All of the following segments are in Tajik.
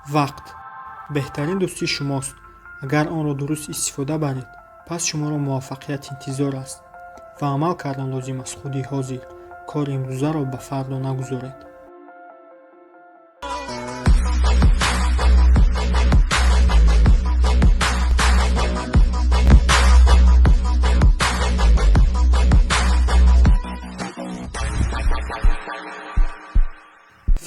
вақт беҳтарин дӯсти шумост. Агар онро дуруст истифода баред, пас шуморо муваффақият интизор аст ва амал кардан лозим аст. Худи ҳозир кори имрӯзаро ба фардо нагузоред.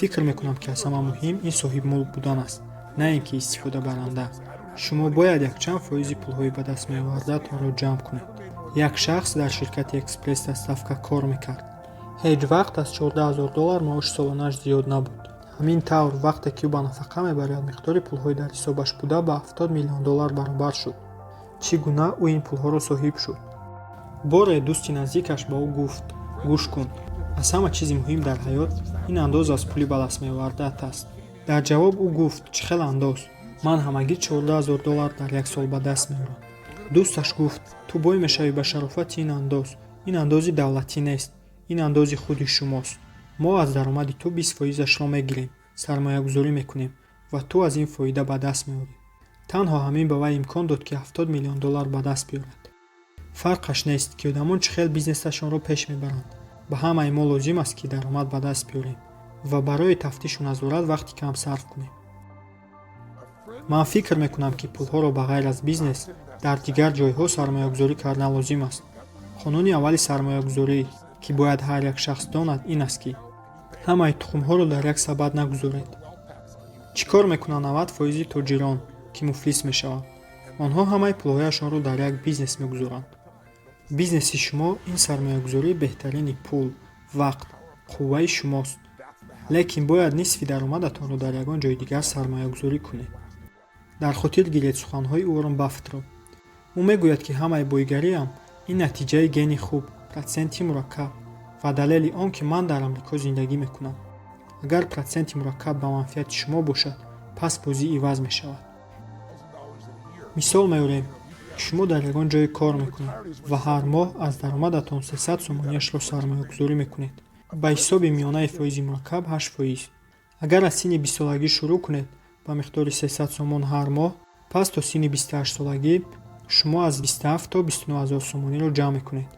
фикр мекунам, ки аз ҳама муҳим ин соҳибмулк будан аст, на ин ки истифодабаранда. шумо бояд якчанд фоизи пулҳои ба даст меовардаатонро ҷамъ кунед. як шахс дар ширкати экспресс-доставка кор мекард. ҳеҷ вақт аз $14,000 маош солонааш зиёд набуд. ҳамин тавр вақте ки ӯ ба нафақа мебарад, миқдори пулҳои дар ҳисобаш буда ба $70 миллион баробар шуд. чӣ гуна ӯ ин пулҳоро соҳиб шуд? боре дӯсти наздикаш ба ӯ гуфт: гӯш кун, аз ҳама чизи муҳим дар ҳаёт ин андоз аз пули ба даст меовардаат аст. дар ҷавоб ӯ гуфт: чӣ хел андоз? ман ҳамагӣ $14,000 дар як сол ба даст меорам. дӯсташ гуфт: ту бой мешавӣ ба шарофати ин андоз. ин андози давлатӣ нест, ин андози худи шумост. мо аз даромади ту 20%-ашро мегирем, сармоягузорӣ мекунем ва ту аз ин фоида ба даст меорӣ. танҳо ҳамин ба вай имкон дод, ки $70 миллион ба даст биёрад. фарқаш нест, ки одамон чӣ хел бизнесашонро пеш мебаранд. ба ҳамаи мо лозим аст, ки даромад ба даст биёрем ва барои тафтишу назорат вақти кам сарф кунем. ман фикр мекунам, ки пулҳоро ба ғайр аз бизнес дар дигар ҷойҳо сармоягузорӣ кардан лозим аст. қонуни аввали сармоягузорӣ, ки бояд ҳар як шахс донад, ин аст, ки ҳамаи тухмҳоро дар як сабад нагузоред. чӣ кор мекунанд 90% тоҷирон, ки муфлис мешаванд? онҳо ҳамаи пулҳояшонро дар як бизнес мегузоранд. бизнеси шумо ин сармоягузории беҳтарини пул, вақт, қувваи шумост. лекин бояд нисфи даромадатонро дар ягон ҷои дигар сармоягузорӣ кунед. дар хотир гиред суханҳои Уоррен Баффетро. ӯ мегӯяд, ки ҳамаи бойгариам ин натиҷаи гени хуб, протсенти мураккаб ва далели он, ки ман дар амрико зиндагӣ мекунам. агар протсенти мураккаб ба манфиати шумо бошад, пас бозӣ иваз мешавад. мисол меорем, шумо дар ягон ҷое кор мекунед ва ҳар моҳ аз даромадатон 300 сомонияшро сармоягузорӣ мекунед. ба ҳисоби миёнаи фоизи мураккаб 8%. агар аз синни 20 солагӣ шурӯъ кунед ба миқдори 300 сомон ҳар моҳ, пас то синни 28 солагӣ шумо аз 27 то 29 ҳазор сомониро ҷамъ мекунед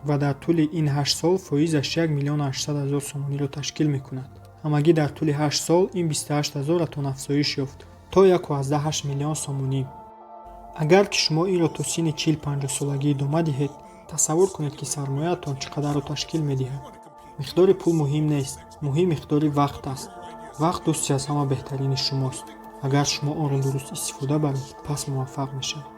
ва дар тӯли ин 8 сол фоизаш 1 млн 800 ҳазор сомониро ташкил мекунад. ҳамагӣ дар тӯли 8 сол ин 28 ҳазоратон афзоиш ёфт то 1.8 млн сомонӣ. агар ки шумо инро то синни 40-50 солагӣ идома диҳед, тасаввур кунед, ки сармояатон чӣ қадарро ташкил медиҳад. миқдори пул муҳим нест, муҳим миқдори вақт аст. вақт дӯсти аз ҳама беҳтарини шумост. агар шумо онро дуруст истифода баред, пас муваффақ мешавед.